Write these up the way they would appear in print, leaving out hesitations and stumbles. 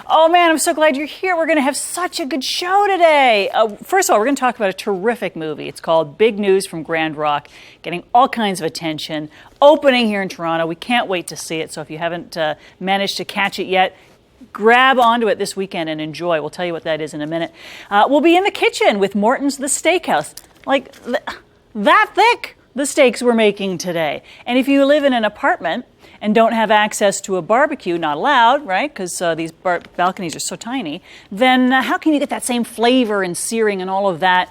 Oh man, I'm so glad you're here. We're going to have such a good show today. First of all, we're going to talk about a terrific movie. It's called Big News from Grand Rock, getting all kinds of attention, opening here in Toronto. We can't wait to see it. So if you haven't managed to catch it yet, grab onto it this weekend and enjoy. We'll tell you what that is in a minute. We'll be in the kitchen with Morton's The Steakhouse. Like that thick, the steaks we're making today. And if you live in an apartment and don't have access to a barbecue, not allowed, right, because these balconies are so tiny, then how can you get that same flavor and searing and all of that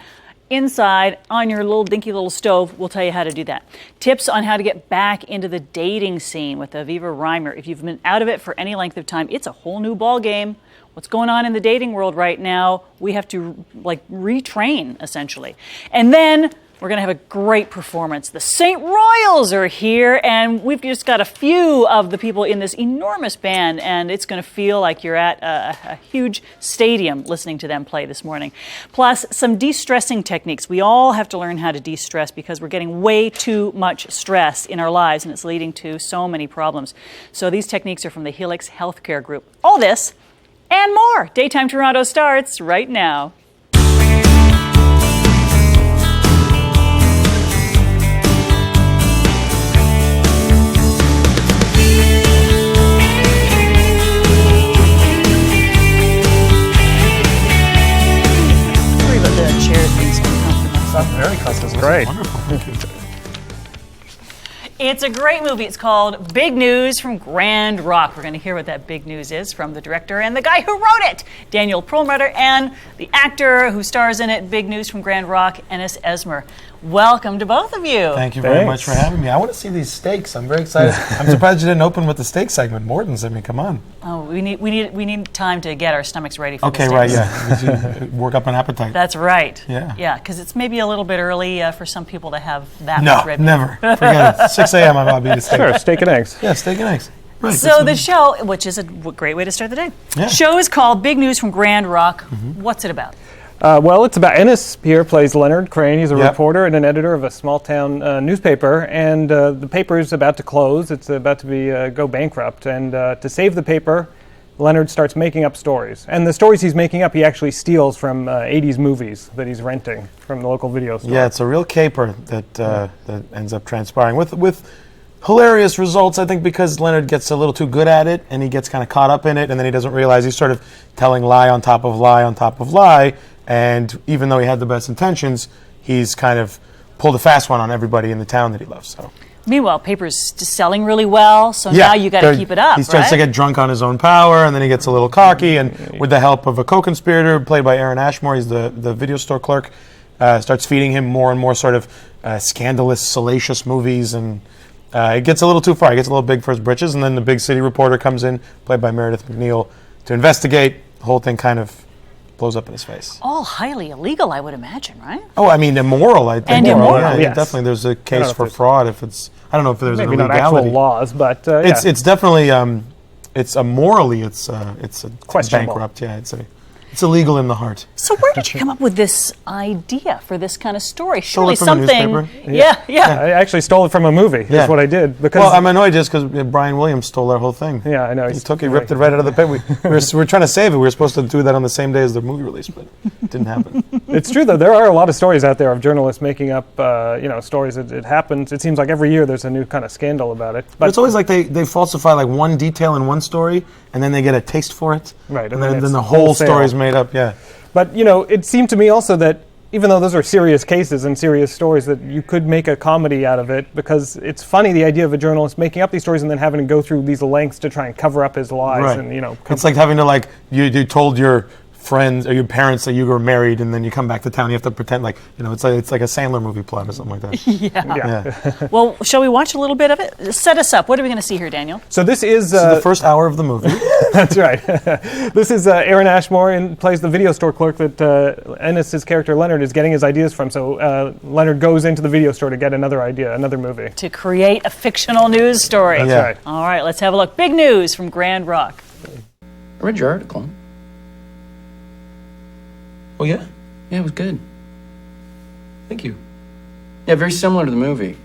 inside on your little dinky little stove? We'll tell you how to do that. Tips on how to get back into the dating scene with Aviva Reimer. If you've been out of it for any length of time, it's a whole new ball game. What's going on in the dating world right now, we have to retrain, essentially. And then we're going to have a great performance. The St. Royals are here, and we've just got a few of the people in this enormous band, and it's going to feel like you're at a huge stadium listening to them play this morning. Plus, some de-stressing techniques. We all have to learn how to de-stress because we're getting way too much stress in our lives, and it's leading to so many problems. So these techniques are from the Helix Healthcare Group. All this and more. Daytime Toronto starts right now. Very custom. Great. It's a great movie. It's called Big News from Grand Rock. We're going to hear what that big news is from the director and the guy who wrote it, Daniel Perlmutter, and the actor who stars in it, Big News from Grand Rock, Ennis Esmer. Welcome to both of you. Thank you very much for having me. I want to see these steaks. I'm very excited. I'm surprised you didn't open with the steak segment. Morton's, I mean, come on. Oh, we need time to get our stomachs ready for okay, the right, steaks. yeah. Work up an appetite. That's right. Yeah. Yeah, because it's maybe a little bit early for some people to have that No, much red meat. never. Forget it. 6 a.m. I'll be eating steak. Sure, steak and eggs. Yeah, steak and eggs. Right. So the show, which is a great way to start the day. Yeah. Show is called Big News from Grand Rock. What's it about? Well, it's about Ennis here plays Leonard Crane. He's a Yep. reporter and an editor of a small-town newspaper, and the paper is about to close. It's about to be go bankrupt, and to save the paper, Leonard starts making up stories. And the stories he's making up, he actually steals from 80s movies that he's renting from the local video store. Yeah, it's a real caper that that ends up transpiring with hilarious results, I think, because Leonard gets a little too good at it, and he gets kind of caught up in it, and then he doesn't realize he's sort of telling lie on top of lie on top of lie, and even though he had the best intentions, he's kind of pulled a fast one on everybody in the town that he loves. So. Meanwhile, paper's just selling really well, so now you got to keep it up, He starts to get drunk on his own power, and then he gets a little cocky, and with the help of a co-conspirator played by Aaron Ashmore, he's the video store clerk, starts feeding him more and more sort of scandalous, salacious movies, and it gets a little too far. He gets a little big for his britches, and then the big city reporter comes in, played by Meredith McNeil, to investigate. The whole thing kind of blows up in his face. All highly illegal, I would imagine, right? Oh, I mean, immoral, I think. And immoral. Yeah, Yes. definitely there's a case for fraud if it's, I don't know if there's Maybe an not illegality. actual laws, but It's definitely, it's morally, it's a Questionable. bankrupt, yeah, it's illegal in the heart. So where did you come up with this idea for this kind of story? Stole Surely it from a something. newspaper. Yeah. I actually stole it from a movie. Yeah. That's what I did. Because Well, I'm annoyed just because Brian Williams stole our whole thing. yeah, I know. He ripped it right out of the paper. We were trying to save it. We were supposed to do that on the same day as the movie release, but it didn't happen. It's true, though. There are a lot of stories out there of journalists making up, stories. It happens. It seems like every year there's a new kind of scandal about it. But it's always like they falsify like one detail in one story, and then they get a taste for it. Right, And and then then the it's whole wholesale. story is made up, yeah. But, it seemed to me also that even though those are serious cases and serious stories, that you could make a comedy out of it, because it's funny, the idea of a journalist making up these stories and then having to go through these lengths to try and cover up his lies. Right. And, It's like having to you told your friends or your parents that you were married, and then you come back to town. You have to pretend it's like a Sandler movie plot or something like that. Yeah. Well, shall we watch a little bit of it? Set us up. What are we going to see here, Daniel? So this is the first hour of the movie. That's right. This is Aaron Ashmore, and plays the video store clerk that Ennis's character Leonard is getting his ideas from. So Leonard goes into the video store to get another idea, another movie. To create a fictional news story. That's Yeah. right. All right, let's have a look. Big news from Grand Rock. I read your article. Oh, yeah? Yeah, it was good. Thank you. Yeah, very similar to the movie.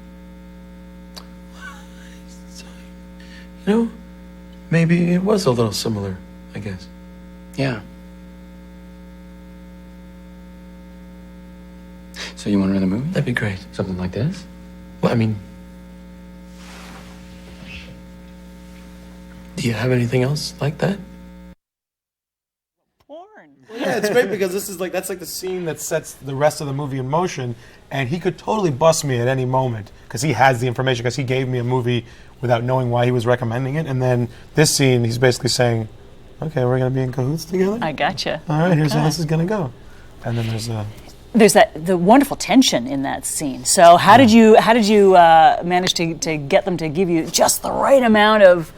You know, maybe it was a little similar, I guess. Yeah. So you want another movie? That'd be great. Something like this? Well, I mean, do you have anything else like that? Yeah, it's great because that's like the scene that sets the rest of the movie in motion, and he could totally bust me at any moment because he has the information because he gave me a movie without knowing why he was recommending it, and then this scene he's basically saying, "Okay, we're gonna be in cahoots together. I gotcha. All right, here's how Okay. this is gonna go," and then There's the wonderful tension in that scene. So how did you manage to get them to give you just the right amount of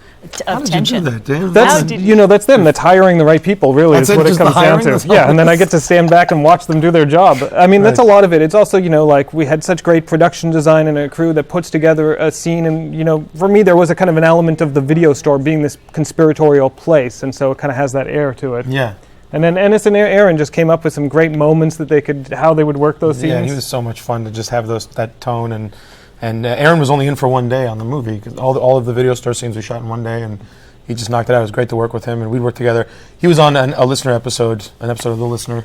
how did tension? you do that, Dan? That's that's them. That's hiring the right people. Really, That's is it, what it just the comes down hiring? to. That's all Yeah, and then it I is? get to stand back and watch them do their job. I mean, that's a Right. lot of it. It's also like we had such great production design and a crew that puts together a scene. And for me, there was a kind of an element of the video store being this conspiratorial place, and so it kind of has that air to it. Yeah. And then Ennis and Aaron just came up with some great moments that how they would work those scenes. Yeah, and he was so much fun to just have that tone, and Aaron was only in for one day on the movie because all of the video store scenes we shot in one day, and he just knocked it out. It was great to work with him, and we'd work together. He was on an episode of The Listener.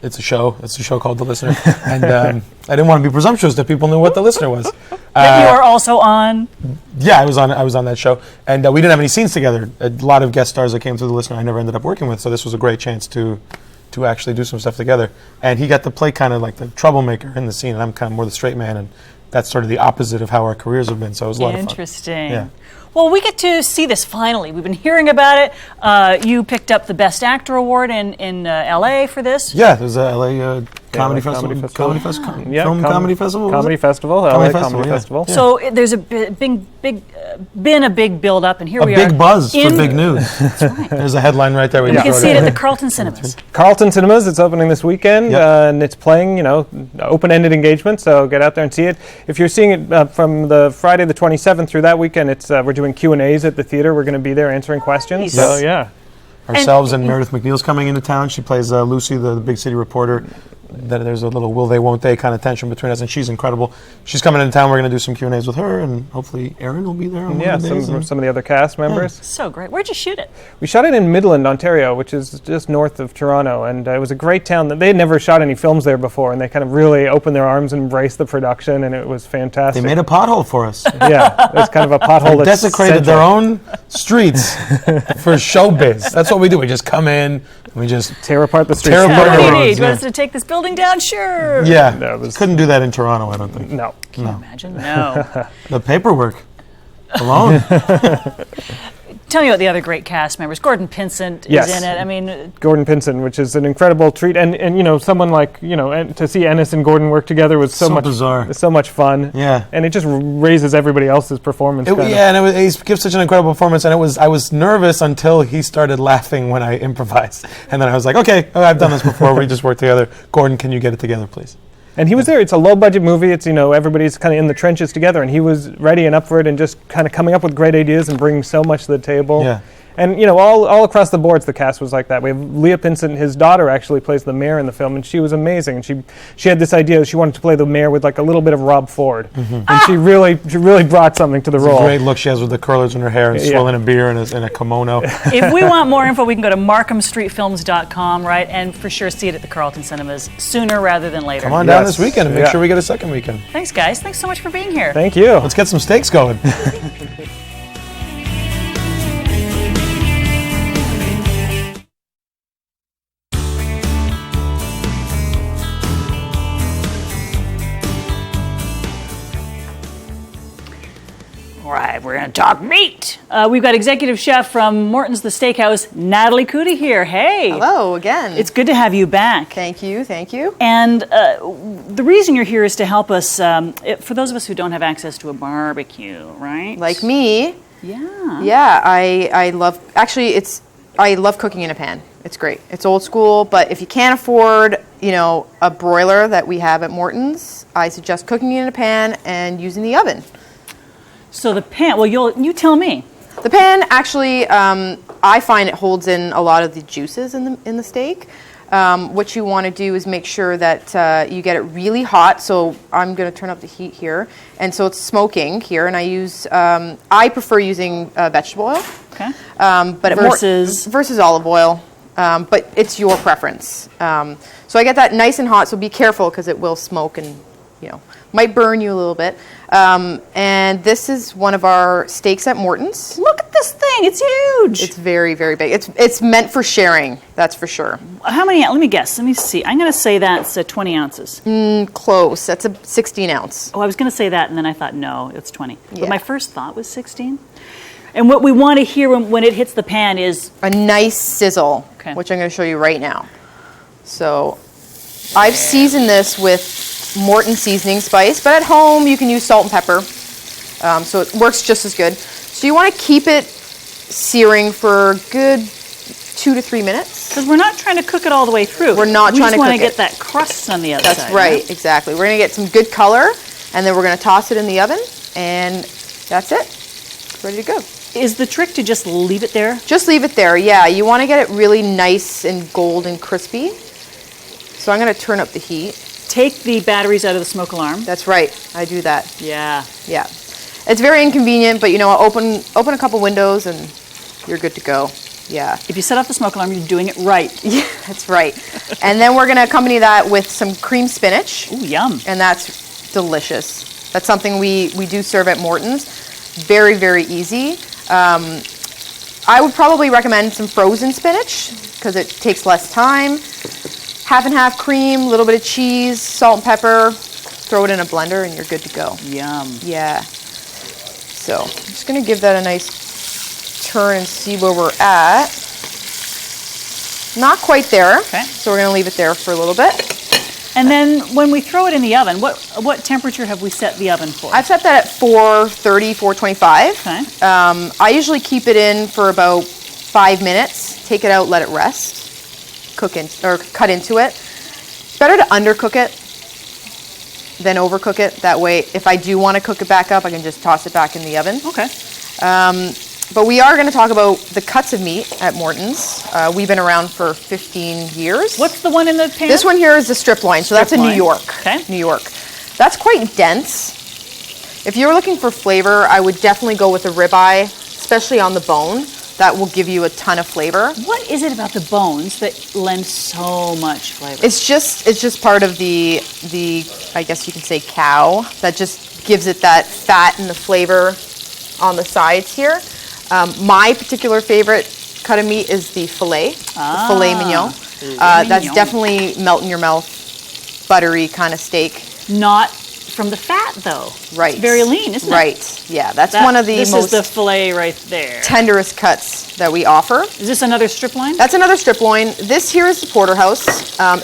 It's a show called The Listener, and I didn't want to be presumptuous that people knew what The Listener was. That you are also on. Yeah, I was on that show, and we didn't have any scenes together. A lot of guest stars that came through The Listener I never ended up working with, so this was a great chance to actually do some stuff together. And he got to play kind of like the troublemaker in the scene, and I'm kind of more the straight man, and that's sort of the opposite of how our careers have been. So it was a lot of fun. Interesting. Yeah. Well, we get to see this finally. We've been hearing about it. You picked up the Best Actor award in LA for this. Yeah, there's a LA Comedy LA Festival, Comedy Festival. Comedy Festival, was Comedy it? Festival, LA Comedy Comedy Festival, yeah. Festival. So there's been a big build up, and here A we are. big buzz for in- big news. That's right. There's a headline right there. We You just can wrote see it at the Carlton Cinemas. Carlton Cinemas, it's opening this weekend, Yep. and it's playing, open-ended engagement, so get out there and see it. If you're seeing it from the Friday the 27th through that weekend, we're doing Q&As at the theater. We're going to be there answering questions. Nice. So, yeah. Ourselves and Meredith McNeil's coming into town. She plays Lucy, the big city reporter. There's a little will they, won't they kind of tension between us, and she's incredible. She's coming into town. We're going to do some Q&As with her, and hopefully Aaron will be there on one Yeah, of the days. some of the other cast members. So great. Where'd you shoot it? We shot it in Midland, Ontario, which is just north of Toronto, and it was a great town. They had never shot any films there before, and they kind of really opened their arms and embraced the production, and it was They fantastic. made a pothole for us. Yeah, it's kind of a pothole They that's desecrated their central. own streets for showbiz. That's what we do. We just come in, and we just Tear apart the streets. Tear apart What do you roads, need? Do you yeah. want us to take this building down? Sure. yeah. No, it was- Couldn't do that in Toronto, I don't think. No. Can you imagine? No. The paperwork alone. Tell me about the other great cast members. Gordon Pinsent Yes. is in it. I mean, Gordon Pinson, which is an incredible treat, and someone like and to see Ennis and Gordon work together was so much bizarre. so much fun. Yeah. And it just raises everybody else's performance. kind of. Yeah, and he gives such an incredible performance, and I was nervous until he started laughing when I improvised, and then I was like, okay, I've done this before. We just worked together. Gordon, can you get it together, please? And he was there. It's a low budget movie. It's everybody's kind of in the trenches together, and he was ready and up for it, and just kind of coming up with great ideas and bringing so much to the table. Yeah. And all across the boards, the cast was like that. We have Leah Pinsent, his daughter, actually plays the mayor in the film, and she was amazing. And she had this idea. She wanted to play the mayor with like a little bit of Rob Ford, and she really brought something to the role. Great look she has with the curlers in her hair and Yeah. swilling a beer in a kimono. if we want more info, we can go to markhamstreetfilms.com, right? And for sure see it at the Carlton Cinemas sooner rather than later. Come on down Yes. this weekend and make Yeah. sure we get a second weekend. Thanks, guys. Thanks so much for being here. Thank you. Let's get some steaks going. All right, we're going to talk meat. We've got executive chef from Morton's The Steakhouse, Natalie Cootie here. Hey. Hello again. It's good to have you back. Thank you, thank you. And the reason you're here is to help us, for those of us who don't have access to a barbecue, right? Like me, Yeah. yeah, I love, actually I love cooking in a pan. It's great. It's old school, but if you can't afford, a broiler that we have at Morton's, I suggest cooking in a pan and using the oven. So the pan, well, you tell me. The pan actually, I find it holds in a lot of the juices in the steak. What you want to do is make sure that you get it really hot. So I'm going to turn up the heat here, and so it's smoking here. And I prefer using vegetable oil, Okay. but Versus? versus olive oil. but it's your preference. So I get that nice and hot, so be careful because it will smoke and, might burn you a little bit. And this is one of our steaks at Morton's. Look at this thing. It's huge. It's very, very big. It's meant for sharing, that's for sure. How many? Let me guess. Let me see. I'm going to say that's 20 ounces. Close. That's a 16 ounce. Oh, I was going to say that, and then I thought, no, it's 20. Yeah. But my first thought was 16. And what we want to hear when it hits the pan is... A nice sizzle, Okay. which I'm going to show you right now. So I've seasoned this with Morton seasoning spice, but at home you can use salt and pepper. So it works just as good. So you want to keep it searing for a good 2 to 3 minutes. Because we're not trying to cook it all the way through. We're not trying to We just want to cook get that crust on the outside. That's right, exactly. We're going to get some good color, and then we're going to toss it in the oven, and that's it. It's ready to go. Is the trick to just leave it there? Just leave it there, yeah. You want to get it really nice and golden crispy. So I'm going to turn up the heat. Take the batteries out of the smoke alarm. That's right, I do that. Yeah. Yeah. It's very inconvenient, but open a couple windows and you're good to go. Yeah. If you set off the smoke alarm, you're doing it right. Yeah, that's right. And then we're going to accompany that with some cream spinach. Ooh, yum. And that's delicious. That's something we do serve at Morton's. Very, very easy. I would probably recommend some frozen spinach because it takes less time. Half and half cream, a little bit of cheese, salt and pepper. Throw it in a blender and you're good to go. Yum. Yeah. So I'm just going to give that a nice turn and see where we're at. Not quite there. Okay. So we're going to leave it there for a little bit. And then when we throw it in the oven, what temperature have we set the oven for? I've set that at 430, 425. Okay. I usually keep it in for about 5 minutes. Take it out, let it rest. Cut into it. It's better to undercook it than overcook it. That way, if I do want to cook it back up, I can just toss it back in the oven. Okay. But we are going to talk about the cuts of meat at Morton's. We've been around for 15 years. What's the one in the pan? This one here is the strip loin, so that's in Strip New loin. York. Okay. New York. That's quite dense. If you're looking for flavor, I would definitely go with a ribeye, especially on the bone. That will give you a ton of flavor. What is it about the bones that lend so much flavor? It's just part of the I guess you can say cow that just gives it that fat and the flavor on the sides here. My particular favorite cut of meat is the filet, the filet mignon. That's definitely melt in your mouth, buttery kind of steak. Not from the fat, though. Right. It's very lean, isn't it? Right. Yeah, that's one of the this most is the filet right there. tenderest cuts that we offer. Is this another strip loin? That's another strip loin. This here is the porterhouse.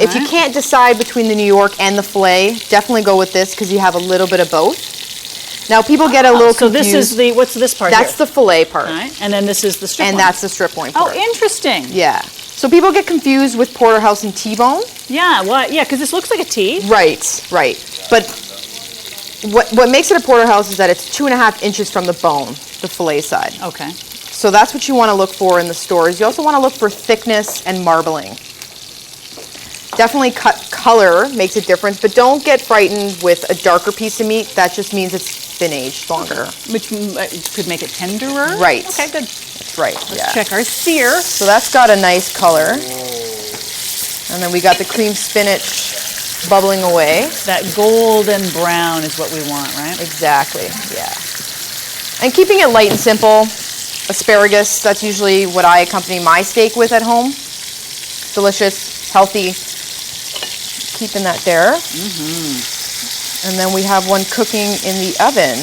If you Right. can't decide between the New York and the filet, definitely go with this because you have a little bit of both. Now people get a little so confused. this is the, what's this part That's here? the filet part, All right. And then this is the strip and loin. that's the strip loin Oh, part. interesting. Yeah. So people get confused with porterhouse and T-bone. Yeah, well, yeah, because this looks like a T. Right. But what makes it a porterhouse is that it's 2.5 inches from the bone, the filet side. Okay. So that's what you want to look for in the stores. You also want to look for thickness and marbling. Definitely color makes a difference, but don't get frightened with a darker piece of meat. That just means it's been aged longer. Which could make it tenderer. Right. Okay, good. That's right. Yeah. Check our sear. So that's got a nice color. And then we got the cream spinach bubbling away. That golden brown is what we want, right? Exactly. Yeah. And keeping it light and simple. Asparagus, that's usually what I accompany my steak with at home. Delicious, healthy. Keeping that there. And then we have one cooking in the oven.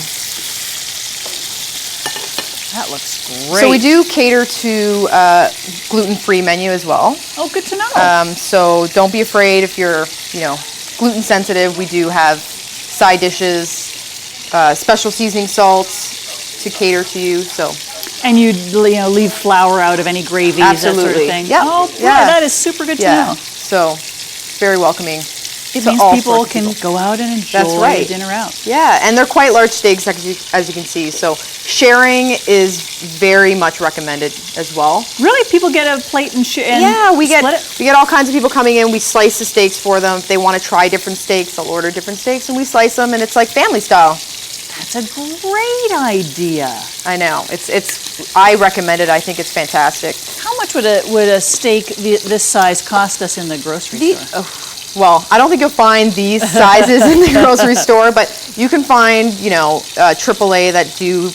That looks great. So we do cater to gluten-free menu as well. Oh, good to know. So don't be afraid if you're, gluten sensitive. We do have side dishes, special seasoning salts to cater to you. So and you leave flour out of any gravies, that sort of absolutely, thing. yeah, Oh, boy, yeah. that is super good to know. So very welcoming. It to means all people sorts of can go out and enjoy That's right. dinner out. Yeah, and they're quite large steaks, as you can see. So sharing is very much recommended as well. Really, people get a plate and Yeah, we split it? get all kinds of people coming in. We slice the steaks for them. If they want to try different steaks, they'll order different steaks, and we slice them, and it's like family style. That's a great idea. I know. I recommend it. I think it's fantastic. How much would a steak this size cost us in the grocery store? Well, I don't think you'll find these sizes in the grocery store, but you can find, AAA that do,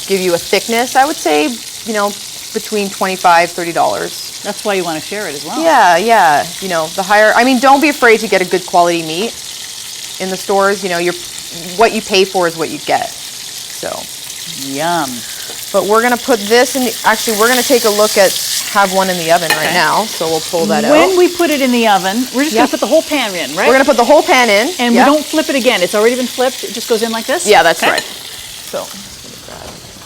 give you a thickness. I would say, between $25, $30. That's why you want to share it as well. Yeah. The higher. I mean, don't be afraid to get a good quality meat in the stores. What you pay for is what you get. So. Yum. But we're gonna put this in. Actually, we're gonna take a look at have one in the oven right now. So we'll pull that out. When we put it in the oven, we're just going to put the whole pan in, right? We're gonna put the whole pan in, And we don't flip it again. It's already been flipped. It just goes in like this? Yeah, that's Okay. right. So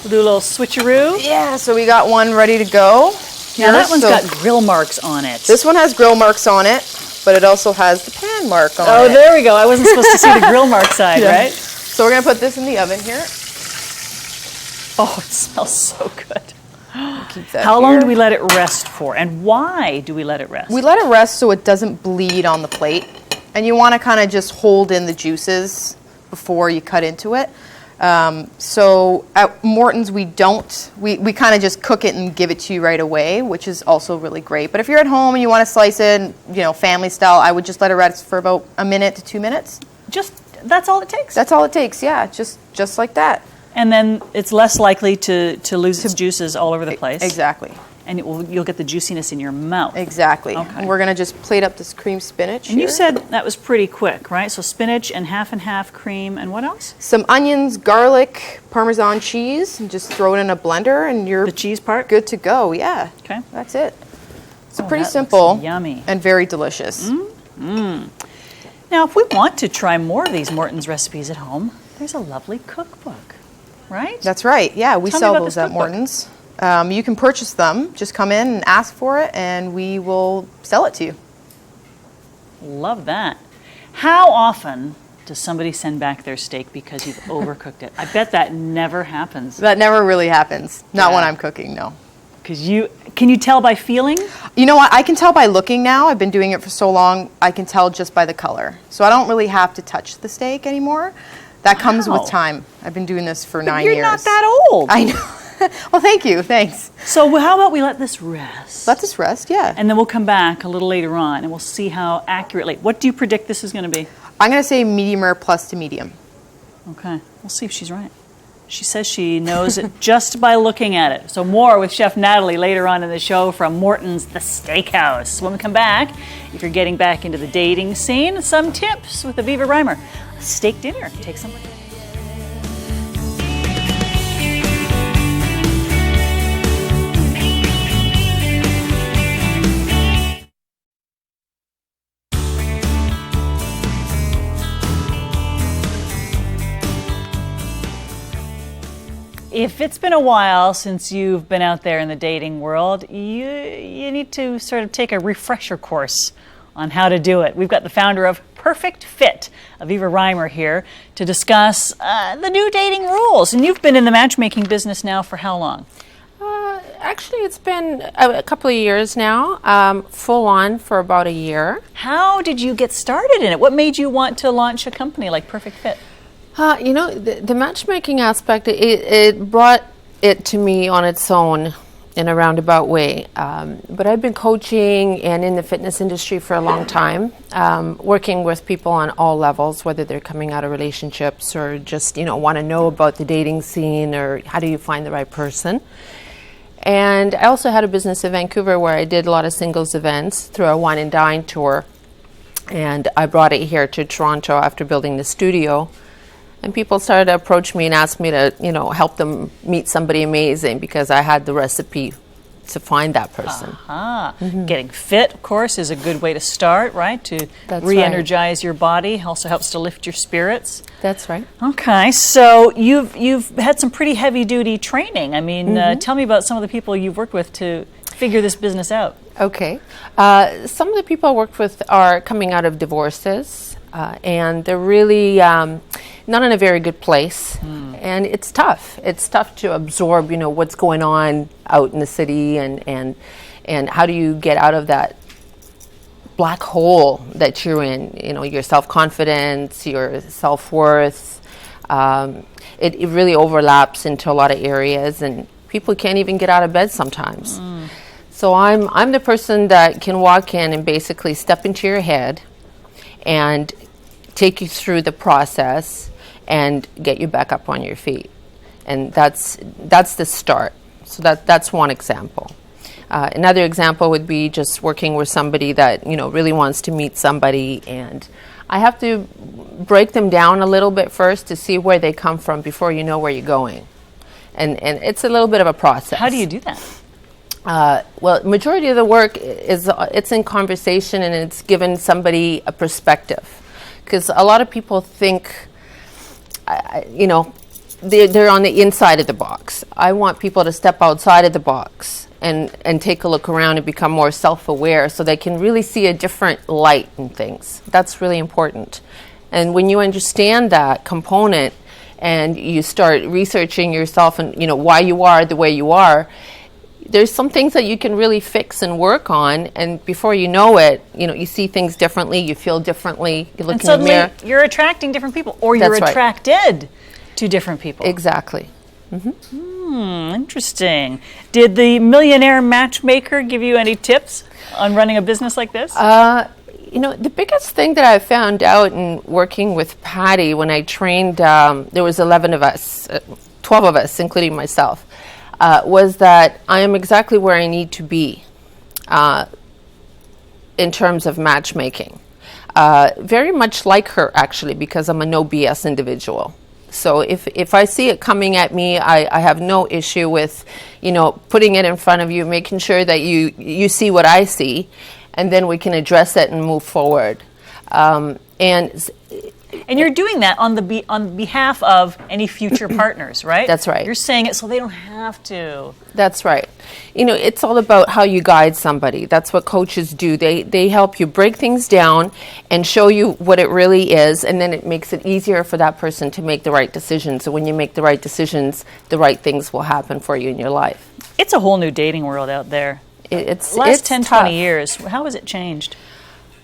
We'll do a little switcheroo. yeah, so we got one ready to go. Now that one's So got grill marks on it. this one has grill marks on it, but it also has the pan mark on Oh, it. there we go. I wasn't supposed to see the grill mark side, right? So we're gonna put this in the oven here. Oh, it smells so good. Keep that How long here. do we let it rest for? And why do we let it rest? We let it rest so it doesn't bleed on the plate. And you want to kind of just hold in the juices before you cut into it. So at Morton's, we don't. We kind of just cook it and give it to you right away, which is also really great. But if you're at home and you want to slice it, family style, I would just let it rest for about a minute to 2 minutes. That's all it takes. That's all it takes, yeah, just like that. And then it's less likely to lose its juices all over the place. Exactly. And you'll get the juiciness in your mouth. Exactly. Okay. And we're going to just plate up this cream spinach And you here. said that was pretty quick, right? So spinach and half cream, and what else? Some onions, garlic, Parmesan cheese, and just throw it in a blender, and you're The cheese part? good to go. Yeah. Okay. That's it. It's Oh, pretty that simple. looks yummy. And very delicious. Now, if we want to try more of these Morton's recipes at home, there's a lovely cookbook, right? That's right. Yeah, we Tell me sell about those this at cookbook. Morton's. You can purchase them. Just come in and ask for it, and we will sell it to you. Love that. How often does somebody send back their steak because you've overcooked it? I bet that never happens. That never really happens. Not when Yeah. I'm cooking, no. Because can you tell by feeling? You know what? I can tell by looking now. I've been doing it for so long. I can tell just by the color. So I don't really have to touch the steak anymore. That comes Wow. with time. I've been doing this for But 9 you're years. not that old. I know. Well, thank you. Thanks. So how about we let this rest? Let this rest. Yeah. And then we'll come back a little later on and we'll see how accurately. What do you predict this is going to be? I'm going to say medium rare plus to medium. Okay, we'll see if she's right. She says she knows it just by looking at it. So more with Chef Natalie later on in the show from Morton's The Steakhouse. When we come back, if you're getting back into the dating scene, some tips with Aviva Reimer. A steak dinner. Take some. If it's been a while since you've been out there in the dating world, you need to sort of take a refresher course on how to do it. We've got the founder of Perfect Fit, Aviva Reimer, here to discuss the new dating rules. And you've been in the matchmaking business now for how long? Actually, it's been a couple of years now, full on for about a year. How did you get started in it? What made you want to launch a company like Perfect Fit? The matchmaking aspect, it brought it to me on its own in a roundabout way. But I've been coaching and in the fitness industry for a long time, working with people on all levels, whether they're coming out of relationships or just, want to know about the dating scene or how do you find the right person. And I also had a business in Vancouver where I did a lot of singles events through a wine and dine tour. And I brought it here to Toronto after building the studio. And people started to approach me and ask me to, help them meet somebody amazing because I had the recipe to find that person. Getting fit, of course, is a good way to start, right? To That's re-energize your body. Also helps to lift your spirits. That's right. Okay, so you've had some pretty heavy-duty training. I mean, tell me about some of the people you've worked with to figure this business out. Okay. Some of the people I worked with are coming out of divorces, and they're really not in a very good place. And it's tough. It's tough to absorb, what's going on out in the city and how do you get out of that black hole that you're in, your self-confidence, your self-worth. It really overlaps into a lot of areas, and people can't even get out of bed sometimes. So I'm the person that can walk in and basically step into your head and take you through the process and get you back up on your feet. And that's the start. So that's one example. Another example would be just working with somebody that really wants to meet somebody, and I have to break them down a little bit first to see where they come from before you know where you're going. And it's a little bit of a process. How do you do that? Well, majority of the work it's in conversation, and it's given somebody a perspective, because a lot of people think, they're on the inside of the box. I want people to step outside of the box and take a look around and become more self-aware, so they can really see a different light in things. That's really important. And when you understand that component and you start researching yourself and why you are the way you are, there's some things that you can really fix and work on, and before you know it, you see things differently, you feel differently, you look And in the suddenly mirror. you're attracting different people, or you're That's right. attracted to different people. Exactly. Interesting. Did the millionaire matchmaker give you any tips on running a business like this? The biggest thing that I found out in working with Patty when I trained, there was 11 of us, 12 of us, including myself, was that I am exactly where I need to be in terms of matchmaking. Very much like her, actually, because I'm a no BS individual. So if I see it coming at me, I have no issue with, putting it in front of you, making sure that you see what I see, and then we can address it and move forward. And you're doing that on behalf of any future partners, right? That's right. You're saying it so they don't have to. That's right. It's all about how you guide somebody. That's what coaches do. They help you break things down and show you what it really is, and then it makes it easier for that person to make the right decisions. So when you make the right decisions, the right things will happen for you in your life. It's a whole new dating world out there. It's Last 10, tough. 20 years, how has it changed?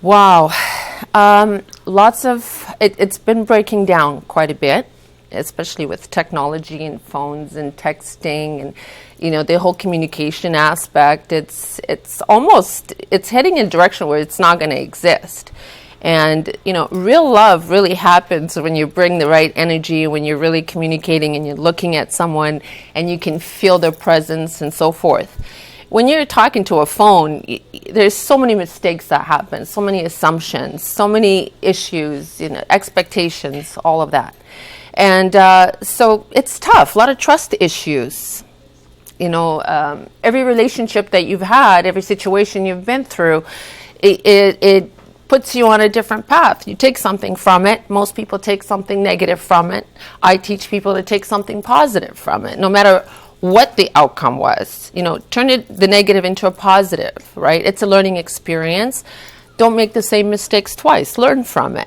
Wow. It's been breaking down quite a bit, especially with technology and phones and texting and, the whole communication aspect. It's heading in a direction where it's not going to exist. And, real love really happens when you bring the right energy, when you're really communicating and you're looking at someone and you can feel their presence and so forth. When you're talking to a phone, there's so many mistakes that happen, so many assumptions, so many issues, expectations, all of that. And so it's tough, a lot of trust issues. Every relationship that you've had, every situation you've been through, it puts you on a different path. You take something from it. Most people take something negative from it. I teach people to take something positive from it, no matter what the outcome was. Turn the negative into a positive, right? It's a learning experience. Don't make the same mistakes twice. Learn from it.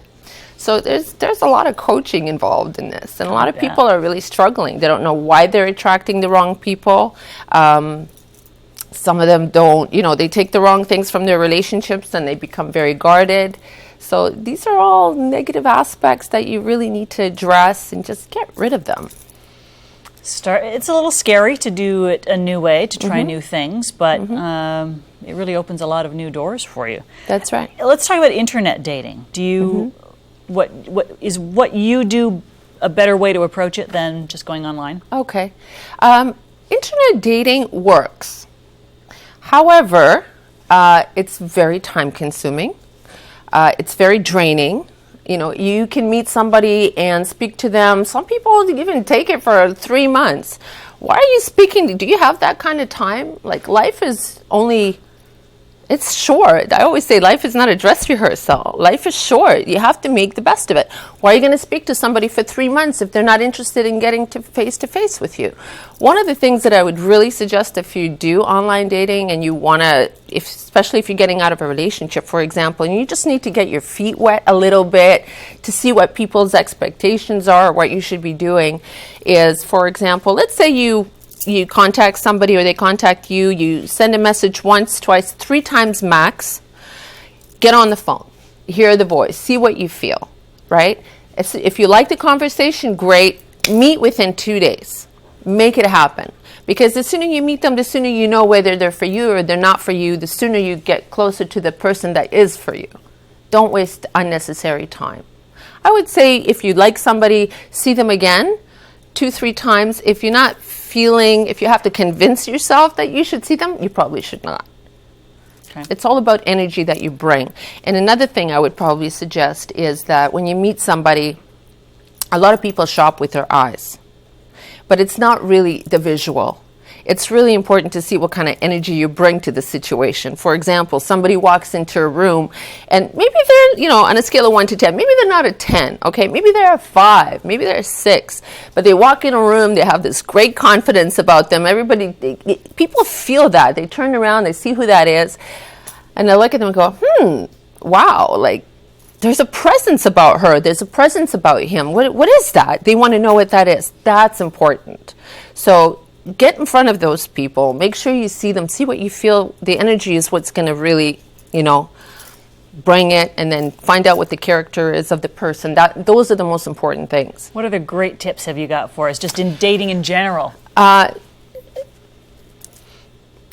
So there's a lot of coaching involved in this, and a lot of people are really struggling. They don't know why they're attracting the wrong people. Some of them don't, they take the wrong things from their relationships and they become very guarded. So these are all negative aspects that you really need to address and just get rid of them. It's a little scary to do it a new way, to try new things, but it really opens a lot of new doors for you. That's right. Let's talk about internet dating. Do you, what you do a better way to approach it than just going online? Okay. Internet dating works. However, it's very time consuming. It's very draining. You can meet somebody and speak to them. Some people even take it for 3 months. Why are you speaking? Do you have that kind of time? Like, life is it's short. I always say life is not a dress rehearsal. Life is short. You have to make the best of it. Why are you going to speak to somebody for 3 months if they're not interested in getting to face with you? One of the things that I would really suggest if you do online dating and you want to, especially if you're getting out of a relationship, for example, and you just need to get your feet wet a little bit to see what people's expectations are or what you should be doing is, for example, let's say you contact somebody or they contact you, you send a message once, twice, 3 times max, get on the phone, hear the voice, see what you feel, right? If you like the conversation, great. Meet within 2 days. Make it happen. Because the sooner you meet them, the sooner you know whether they're for you or they're not for you, the sooner you get closer to the person that is for you. Don't waste unnecessary time. I would say if you like somebody, see them again 2-3 times. If you're not feeling, if you have to convince yourself that you should see them, you probably should not. Okay. It's all about energy that you bring. And another thing I would probably suggest is that when you meet somebody, a lot of people shop with their eyes. But it's not really the visual. It's really important to see what kind of energy you bring to the situation. For example, somebody walks into a room and maybe they're, on a scale of 1 to 10, maybe they're not a 10, okay? Maybe they're a 5, maybe they're a 6. But they walk in a room, they have this great confidence about them. People feel that. They turn around, they see who that is, and they look at them and go, wow, like, there's a presence about her. There's a presence about him. What is that? They want to know what that is. That's important. So get in front of those people. Make sure you see them. See what you feel. The energy is what's going to really, bring it, and then find out what the character is of the person. Those are the most important things. What other great tips have you got for us, just in dating in general?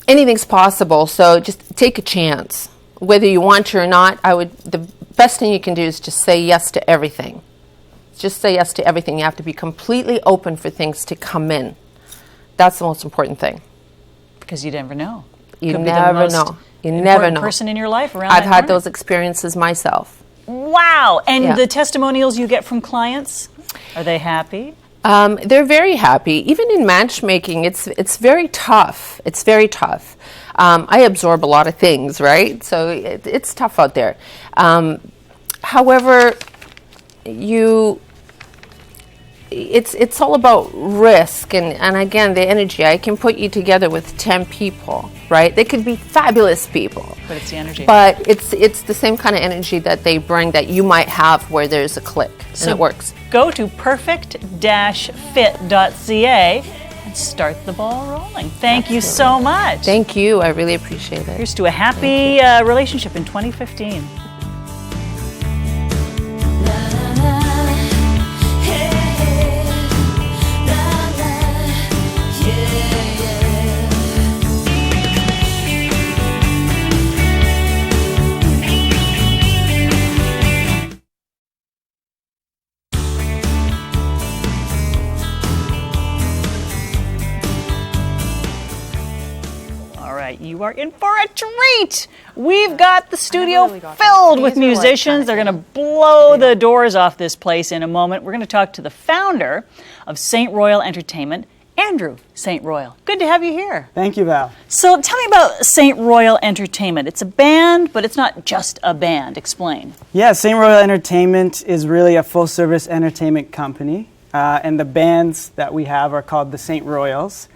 Anything's possible. So just take a chance. Whether you want to or not, the best thing you can do is just say yes to everything. Just say yes to everything. You have to be completely open for things to come in. That's the most important thing. Because you never know. You Could be the never most know. You never important know. person in your life around I've that had corner. those experiences myself. Wow. And Yeah. the testimonials you get from clients, are they happy? They're very happy. Even in matchmaking, it's very tough. It's very tough. I absorb a lot of things, right? So it's tough out there. However, it's all about risk and again, the energy. I can put you together with 10 people, right? They could be fabulous people. But it's the energy. But it's the same kind of energy that they bring that you might have where there's a click, and it works. Go to perfect-fit.ca and start the ball rolling. Thank you so much. Thank you. I really appreciate it. Here's to a happy relationship in 2015. You are in for a treat. We've got the studio filled with musicians. They're going to blow the doors off this place in a moment. We're going to talk to the founder of St. Royal Entertainment, Andrew St. Royal. Good to have you here. Thank you, Val. So tell me about St. Royal Entertainment. It's a band, but it's not just a band. Explain. Yeah, St. Royal Entertainment is really a full-service entertainment company, and the bands that we have are called the St. Royals.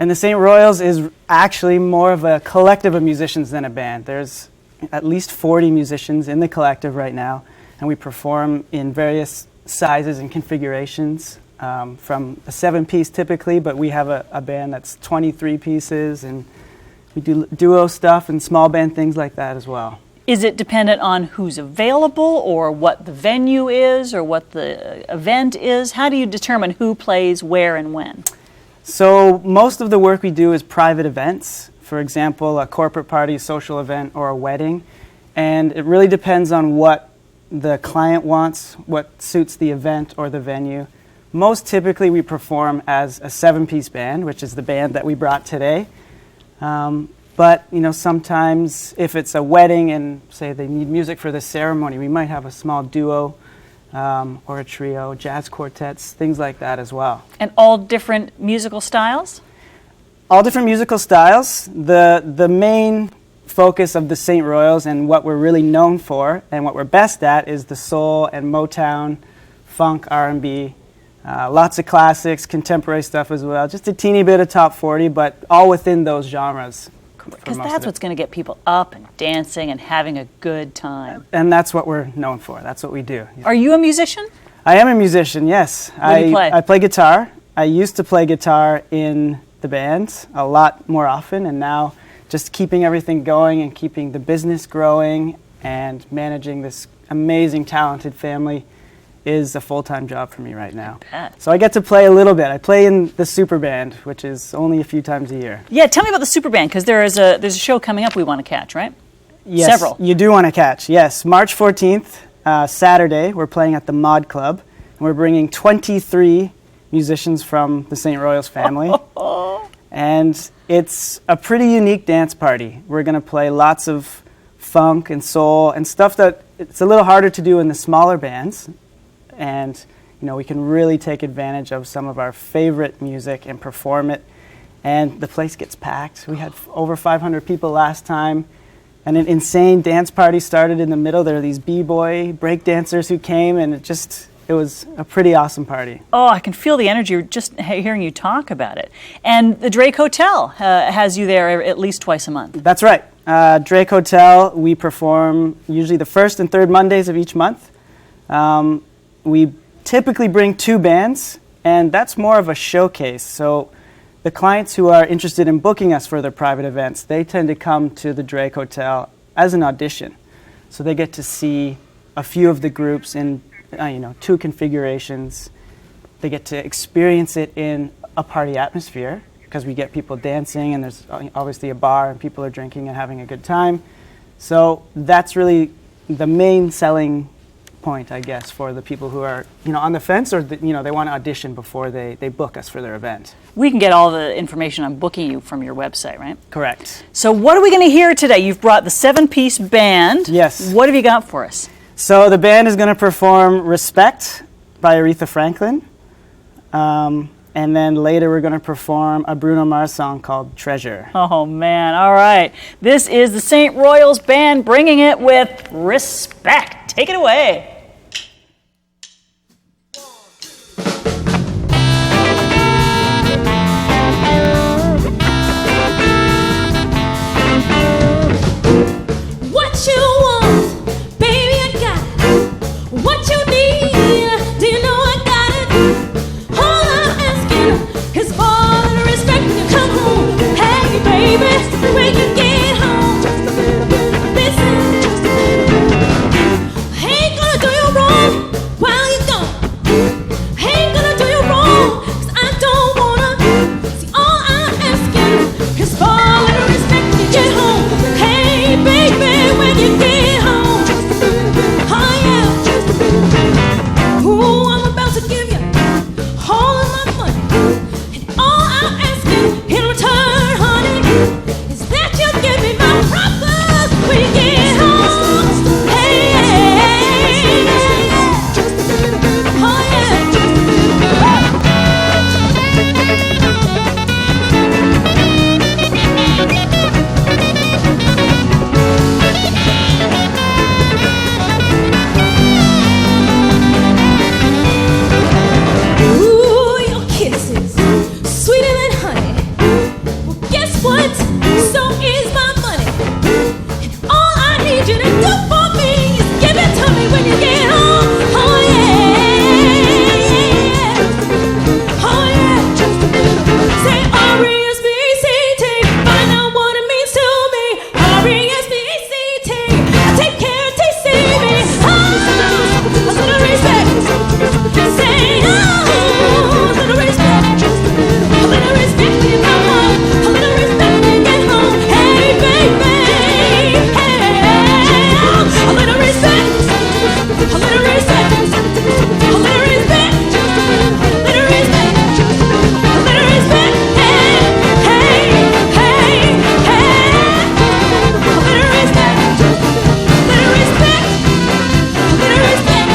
And the St. Royals is actually more of a collective of musicians than a band. There's at least 40 musicians in the collective right now, and we perform in various sizes and configurations, from a 7-piece typically, but we have a band that's 23 pieces, and we do duo stuff and small band things like that as well. Is it dependent on who's available or what the venue is or what the event is? How do you determine who plays where and when? So most of the work we do is private events. For example, a corporate party, a social event, or a wedding. And it really depends on what the client wants, what suits the event or the venue. Most typically we perform as a 7-piece band, which is the band that we brought today. But sometimes if it's a wedding and say they need music for the ceremony, we might have a small duo or a trio, jazz quartets, things like that as well. And all different musical styles? All different musical styles. The main focus of the St. Royals and what we're really known for and what we're best at is the soul and Motown, funk, R&B, lots of classics, contemporary stuff as well. Just a teeny bit of top 40, but all within those genres. Because that's what's going to get people up and dancing and having a good time. And that's what we're known for. That's what we do. Are you a musician? I am a musician, yes. What do you play? I play guitar. I used to play guitar in the band a lot more often, and now just keeping everything going and keeping the business growing and managing this amazing, talented family is a full-time job for me right now. bet. So I get to play a little bit. I play in the super band, which is only a few times a year. Yeah, tell me about the super band, because there's a show coming up we want to catch, right? Yes, Several. you do want to catch. Yes, March 14th, Saturday, we're playing at the Mod Club. And we're bringing 23 musicians from the St. Royals family. And it's a pretty unique dance party. We're going to play lots of funk and soul and stuff that it's a little harder to do in the smaller bands. And, we can really take advantage of some of our favorite music and perform it. And the place gets packed. We had over 500 people last time. And an insane dance party started in the middle. There are these b-boy break dancers who came, and it was a pretty awesome party. Oh, I can feel the energy just hearing you talk about it. And the Drake Hotel has you there at least twice a month. That's right. Drake Hotel, we perform usually the first and third Mondays of each month. We typically bring 2 bands, and that's more of a showcase. So the clients who are interested in booking us for their private events, they tend to come to the Drake Hotel as an audition. So they get to see a few of the groups in 2 configurations. They get to experience it in a party atmosphere because we get people dancing, and there's obviously a bar and people are drinking and having a good time. So that's really the main selling point, I guess, for the people who are on the fence, or they want to audition before they book us for their event. We can get all the information on booking you from your website, right? Correct. So what are we going to hear today? You've brought the 7-piece band. Yes. What have you got for us? So the band is going to perform Respect by Aretha Franklin. And then later we're going to perform a Bruno Mars song called Treasure. Oh, man. All right. This is the St. Royals Band bringing it with Respect. Take it away. What you want, baby, I got it. What you need, do you know I got it? All I'm asking is for the respect when you come home. Hey, baby, when you get home, listen. I ain't gonna do you wrong while you're gone. I ain't gonna do you wrong, 'cause I don't wanna. See, all I'm asking is for the respect when you get home. Hey, baby, when you get home, oh yeah. Ooh, I'm about to give you all of my money, and all I'm asking in return, honey, is that you give me my proper when you get home. Hey, oh yeah. Ooh, your kisses, sweeter than honey. Well, guess what? So is my money. And all I need you to do for me is give it to me when you get home. Oh yeah, oh yeah. Say R-E-S-P-E-C-T. Find out what it means to me. R-E-S-P-E-C-T. Take care and take me. Oh, a little respect. Say oh, a little respect. A little respect when you come home. A little respect when you get home. Hey, baby. Hey, a little respect. A little respect. A little respect. A little respect. A little respect. Hey, hey, hey, hey. A little respect. A little respect. A little respect.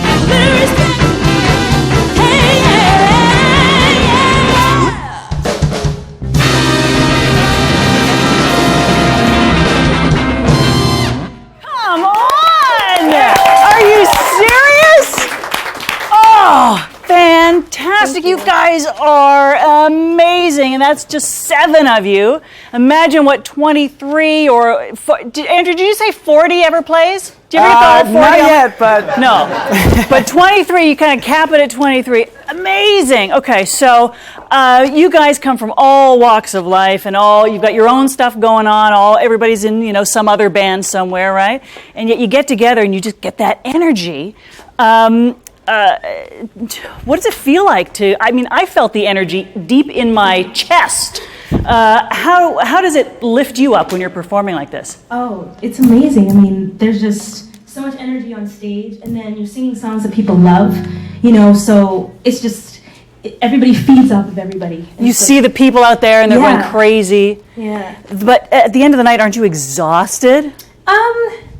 A little respect. Hey, Come on! Are you serious? Oh, fantastic. You guys are amazing. And that's just 7 of you. Imagine what 23 or... Andrew, did you say 40 ever plays? Do you ever thought of 40? Not yet, but No. But 23, you kind of cap it at 23. Amazing. Okay, so you guys come from all walks of life, and you've got your own stuff going on. Everybody's in some other band somewhere, right? And yet you get together and you just get that energy. what does it feel like to? I mean, I felt the energy deep in my chest. How does it lift you up when you're performing like this? Oh, it's amazing. I mean, there's just so much energy on stage, and then you're singing songs that people love, so it's just, everybody feeds off of everybody. And You it's see the people out there and they're Yeah. going crazy. Yeah. But at the end of the night, aren't you exhausted?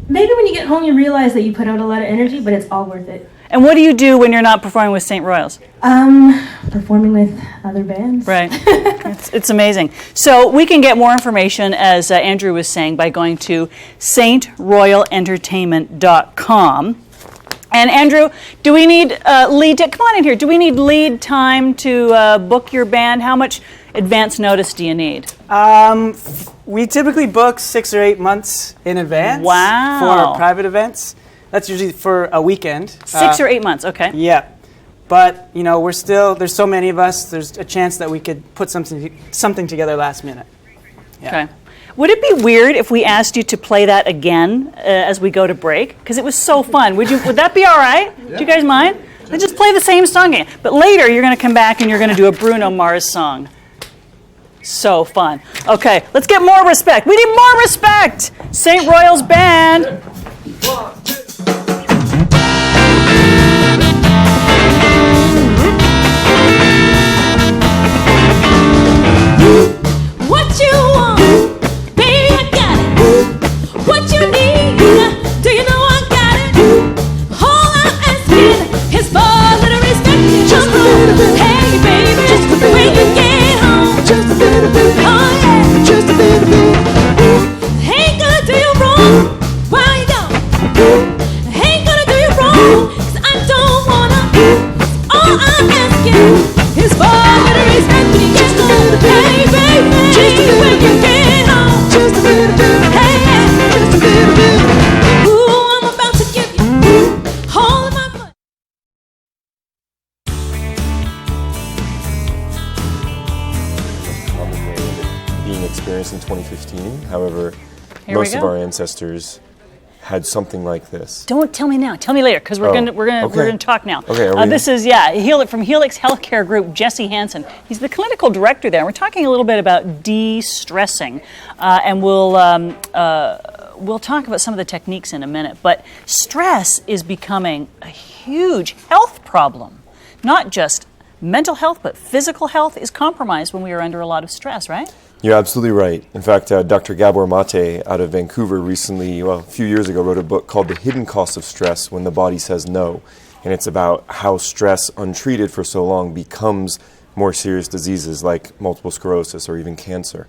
Maybe when you get home you realize that you put out a lot of energy, but it's all worth it. And what do you do when you're not performing with St. Royals? Performing with other bands. Right. It's amazing. So we can get more information, as Andrew was saying, by going to saintroyalentertainment.com. And Andrew, do we need lead time? Come on in here. Do we need lead time to book your band? How much advance notice do you need? We typically book 6 or 8 months in advance Wow. for private events. That's usually for a weekend. 6 or 8 months, okay. Yeah. But, we're still, there's so many of us, there's a chance that we could put something together last minute. Yeah. Okay. Would it be weird if we asked you to play that again as we go to break? Because it was so fun. Would that be all right? Do you guys mind? Let's just play the same song again. But later you're going to come back and you're going to do a Bruno Mars song. So fun. Okay, let's get more respect. We need more respect. St. Royals Band. What you want, baby, I got it. What you need, do you know I got it? All I'm asking is for a little respect. Just a little bit. Hey, baby, just a little when you get home. Just a little bit. Oh, yeah. Just a little bit. Ain't gonna do you wrong. Why you don't? Ain't gonna do you wrong. 'Cause I don't wanna. All I'm asking is for a little respect when you get home. Hey, baby, just a little when you get home. Just a little bit. Hey, yeah, just a little bit. Ooh, I'm about to give you all of my money. Common way of it being experienced in 2015. However, Here we most of go. our ancestors had something like this. Don't tell me now. Tell me later, because we're Oh, gonna okay. talk now. Okay, are we- This is from Helix Healthcare Group. Jesse Hansen. He's the clinical director there. We're talking a little bit about de-stressing, and we'll talk about some of the techniques in a minute. But stress is becoming a huge health problem. Not just mental health, but physical health is compromised when we are under a lot of stress. Right? You're absolutely right. In fact, Dr. Gabor Mate out of Vancouver recently, a few years ago, wrote a book called The Hidden Cost of Stress When the Body Says No. And it's about how stress, untreated for so long, becomes more serious diseases like multiple sclerosis or even cancer.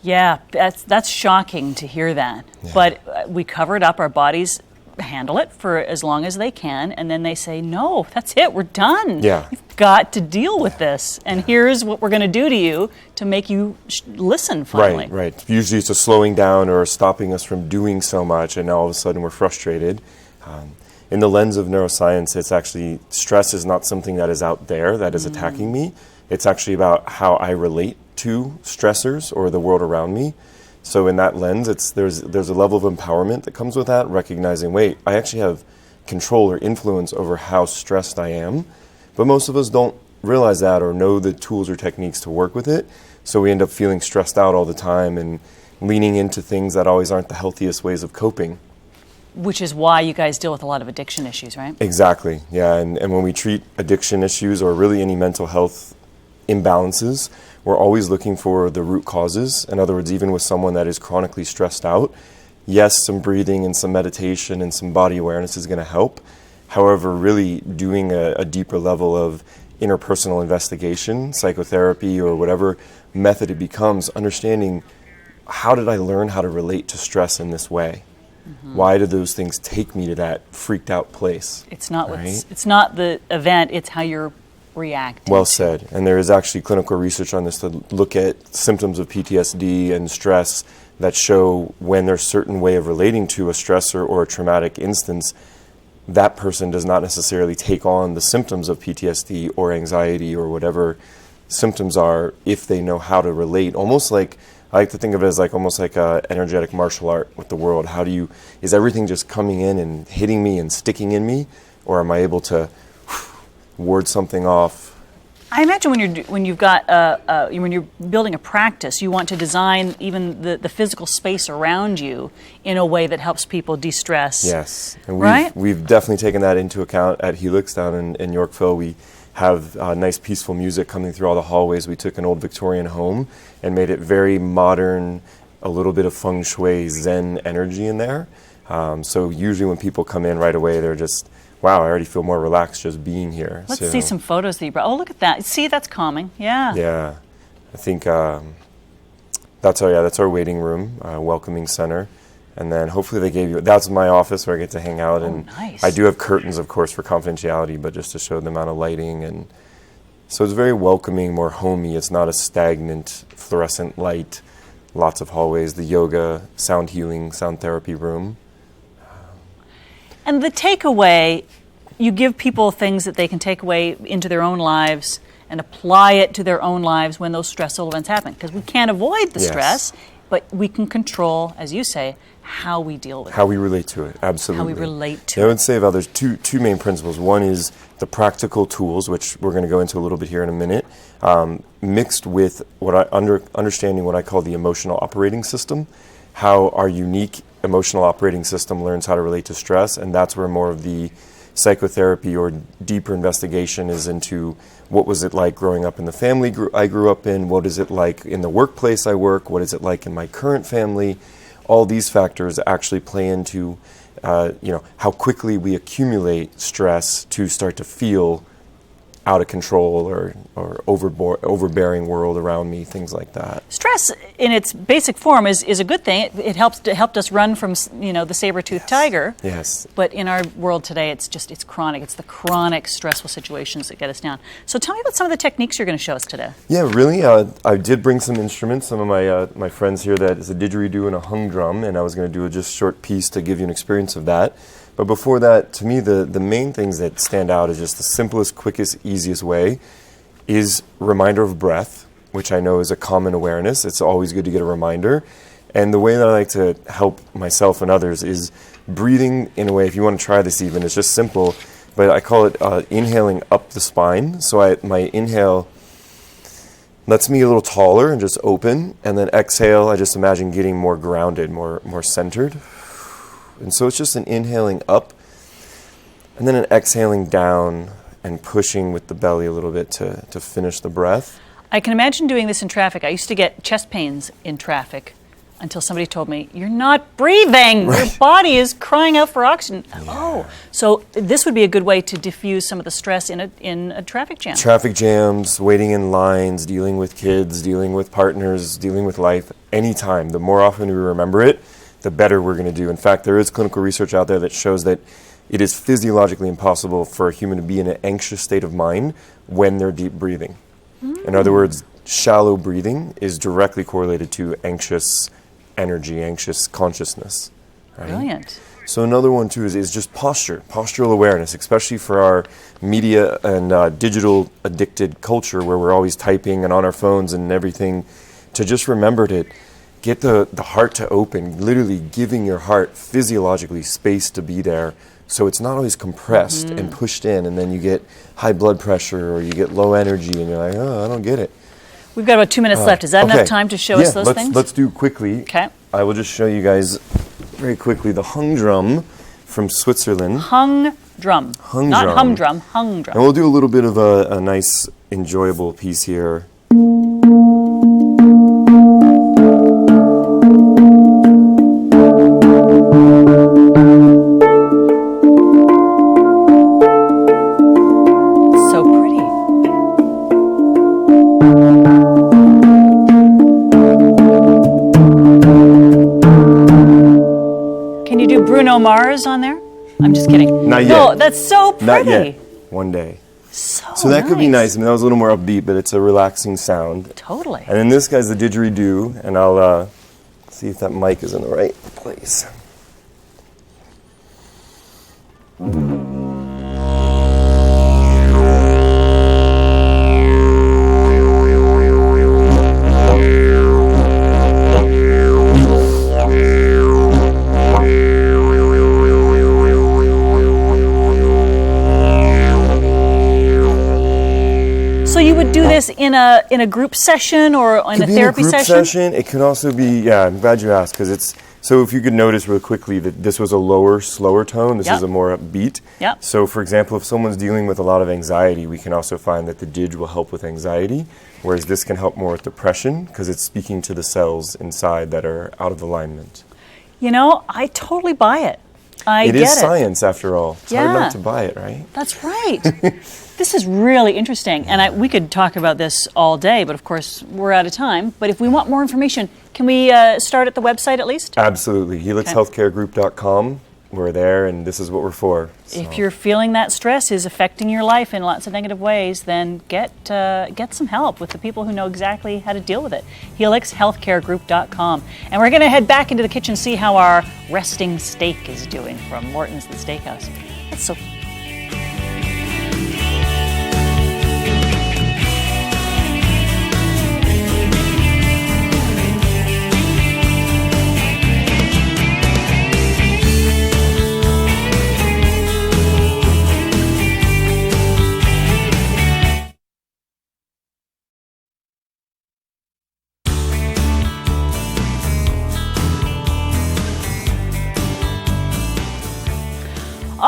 Yeah, that's shocking to hear that. Yeah. But we cover it up. Our bodies handle it for as long as they can, and then they say, no, that's it, we're done. Yeah. You've got to deal with this, and here's what we're going to do to you to make you listen finally. Right. Usually it's a slowing down or stopping us from doing so much, and now all of a sudden we're frustrated. In the lens of neuroscience, it's actually, stress is not something that is out there that is attacking me. It's actually about how I relate to stressors or the world around me. So in that lens, there's a level of empowerment that comes with that, recognizing, wait, I actually have control or influence over how stressed I am. But most of us don't realize that or know the tools or techniques to work with it. So we end up feeling stressed out all the time and leaning into things that always aren't the healthiest ways of coping. Which is why you guys deal with a lot of addiction issues, right? Exactly, yeah. And when we treat addiction issues or really any mental health imbalances, we're always looking for the root causes. In other words, even with someone that is chronically stressed out, yes, some breathing and some meditation and some body awareness is going to help. However, really doing a deeper level of interpersonal investigation, psychotherapy, or whatever method it becomes, understanding how did I learn how to relate to stress in this way? Why did those things take me to that freaked out place? It's not right? it's not the event, it's how you're reacting. Well said. And there is actually clinical research on this to look at symptoms of PTSD and stress that show when there's a certain way of relating to a stressor or a traumatic instance, that person does not necessarily take on the symptoms of PTSD or anxiety or whatever symptoms are if they know how to relate. Almost like, I like to think of it as almost like a energetic martial art with the world. Is everything just coming in and hitting me and sticking in me? or am I able to ward something off? I imagine when you're building a practice, you want to design even the physical space around you in a way that helps people de-stress. Yes, and Right? we've definitely taken that into account at Helix down in Yorkville. We have nice peaceful music coming through all the hallways. We took an old Victorian home and made it very modern, a little bit of feng shui, Zen energy in there. So usually when people come in right away, they're just, wow, I already feel more relaxed just being here. Let's So, see some photos that you brought. Oh, look at that. See, that's calming. Yeah. Yeah, I think that's our waiting room, welcoming center. And then hopefully they gave you, that's my office where I get to hang out. And nice. I do have curtains, of course, for confidentiality, but just to show the amount of lighting. And so it's very welcoming, more homey. It's not a stagnant fluorescent light. Lots of hallways, the yoga, sound healing, sound therapy room. And the takeaway, you give people things that they can take away into their own lives and apply it to their own lives when those stressful events happen. Because we can't avoid the Yes. stress, but we can control, as you say, how we deal with How it. we relate to it, absolutely. How we relate to I it. would say there's two main principles. One is the practical tools, which we're going to go into a little bit here in a minute, mixed with understanding what I call the emotional operating system, how our unique emotional operating system learns how to relate to stress, and that's where more of the psychotherapy or deeper investigation is into what was it like growing up in the family I grew up in, what is it like in the workplace I work, what is it like in my current family. All these factors actually play into how quickly we accumulate stress to start to feel out of control or overbearing world around me, things like that. Stress, in its basic form, is a good thing. It helped us run from the saber-toothed tiger. Yes. But in our world today, it's chronic. It's the chronic stressful situations that get us down. So tell me about some of the techniques you're going to show us today. Yeah, really. I did bring some instruments. Some of my friends here, that is a didgeridoo and a hung drum, and I was going to do a just short piece to give you an experience of that. But before that, to me, the main things that stand out is just the simplest, quickest, easiest way is reminder of breath, which I know is a common awareness. It's always good to get a reminder. And the way that I like to help myself and others is breathing in a way, if you want to try this even, it's just simple, but I call it inhaling up the spine. So my inhale lets me get a little taller and just open, and then exhale, I just imagine getting more grounded, more centered. And so it's just an inhaling up, and then an exhaling down and pushing with the belly a little bit to finish the breath. I can imagine doing this in traffic. I used to get chest pains in traffic until somebody told me, you're not breathing. Your body is crying out for oxygen. Yeah. Oh, so this would be a good way to diffuse some of the stress in a traffic jam. Traffic jams, waiting in lines, dealing with kids, dealing with partners, dealing with life, anytime. The more often we remember it, the better we're going to do. In fact, there is clinical research out there that shows that it is physiologically impossible for a human to be in an anxious state of mind when they're deep breathing. In other words, shallow breathing is directly correlated to anxious energy, anxious consciousness. Right? Brilliant. So another one too is just postural awareness, especially for our media and digital addicted culture where we're always typing and on our phones and everything, to just remember to get the heart to open, literally giving your heart physiologically space to be there so it's not always compressed and pushed in, and then you get high blood pressure or you get low energy and you're like, oh, I don't get it. We've got about 2 minutes left. Is that Okay. enough time to show us those things? Let's do quickly. Okay. I will just show you guys very quickly the hung drum from Switzerland. Hung drum. Hung Not drum. humdrum, hung drum. And we'll do a little bit of a nice, enjoyable piece here. So pretty. Can you do Bruno Mars on there? I'm just kidding. Not No, yet. that's so pretty. Not yet. One day. So that could be nice. I mean, that was a little more upbeat, but it's a relaxing sound. Totally. And then this guy's the didgeridoo, and I'll see if that mic is in the right place. this in a group session or in a Could be therapy in a group session? session. It can also be, yeah, I'm glad you asked, because it's, so if you could notice real quickly that this was a lower, slower tone, this Yep. is a more upbeat. Yep. So for example, if someone's dealing with a lot of anxiety, we can also find that the didge will help with anxiety, whereas this can help more with depression, because it's speaking to the cells inside that are out of alignment. You know, I totally buy it. I It get is it. science, after all. It's hard Yeah. not to buy it, right? That's right. This is really interesting, and we could talk about this all day, but of course we're out of time. But if we want more information, can we start at the website at least? Absolutely. HelixHealthcareGroup.com. We're there, and this is what we're for. So. If you're feeling that stress is affecting your life in lots of negative ways, then get some help with the people who know exactly how to deal with it. HelixHealthcareGroup.com. And we're going to head back into the kitchen, see how our resting steak is doing from Morton's The Steakhouse. That's so.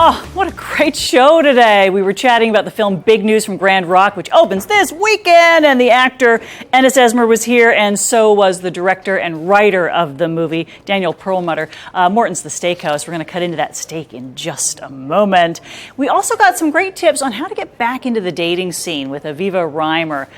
Oh, what a great show today. We were chatting about the film Big News from Grand Rock, which opens this weekend, and the actor Ennis Esmer was here, and so was the director and writer of the movie, Daniel Perlmutter. Morton's The Steakhouse. We're going to cut into that steak in just a moment. We also got some great tips on how to get back into the dating scene with Aviva Reimer.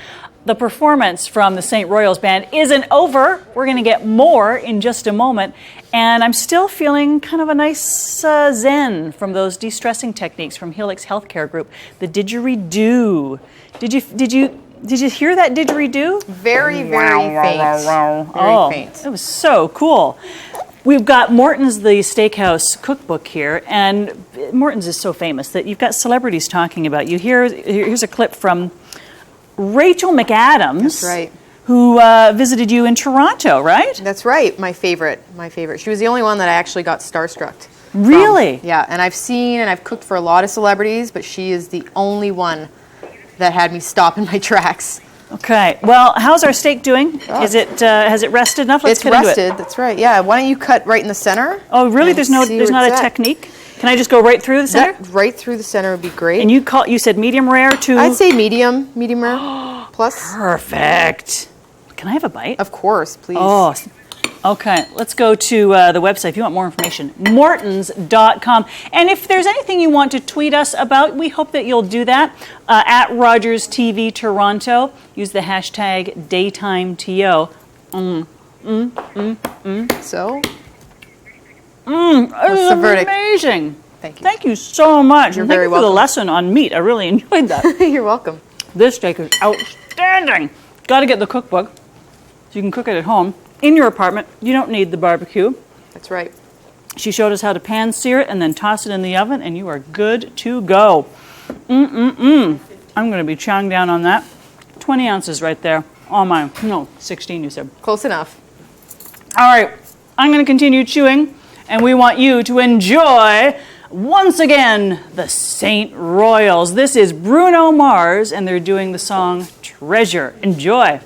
The performance from the St. Royals Band isn't over. We're going to get more in just a moment. And I'm still feeling kind of a nice zen from those de-stressing techniques from Helix Healthcare Group. The didgeridoo. Did you hear that didgeridoo? Very, very faint. Oh, faint. it was so cool. We've got Morton's The Steakhouse cookbook here, and Morton's is so famous that you've got celebrities talking about you. Here's a clip from Rachel McAdams. That's right. Who visited you in Toronto, right? That's right. My favorite. She was the only one that I actually got starstruck from. Really? Yeah, and I've cooked for a lot of celebrities, but she is the only one that had me stop in my tracks. Okay. Well, how's our steak doing? Oh. Is it has it rested enough? Let's It's get into rested. it. That's right. Yeah. Why don't you cut right in the center? Oh, really? and There's see not where a it's at. technique. Can I just go right through the center? That right through the center would be great. And you said medium rare to? I'd say medium rare plus. Perfect. Can I have a bite? Of course, please. Oh, okay. Let's go to the website if you want more information. Mortons.com. And if there's anything you want to tweet us about, we hope that you'll do that. At Rogers TV Toronto. Use the hashtag DaytimeTO. So? What's the verdict? Amazing. Thank you. Thank you so much. You're and thank very you for the welcome. lesson on meat. I really enjoyed that. You're welcome. This steak is outstanding. Got to get the cookbook so you can cook it at home in your apartment. You don't need the barbecue. That's right. She showed us how to pan sear it and then toss it in the oven, and you are good to go. I'm going to be chowing down on that. 20 ounces right there. Oh my, no, 16 you said. Close enough. All right, I'm going to continue chewing, and we want you to enjoy, once again, the St. Royals. This is Bruno Mars, and they're doing the song Treasure. Enjoy.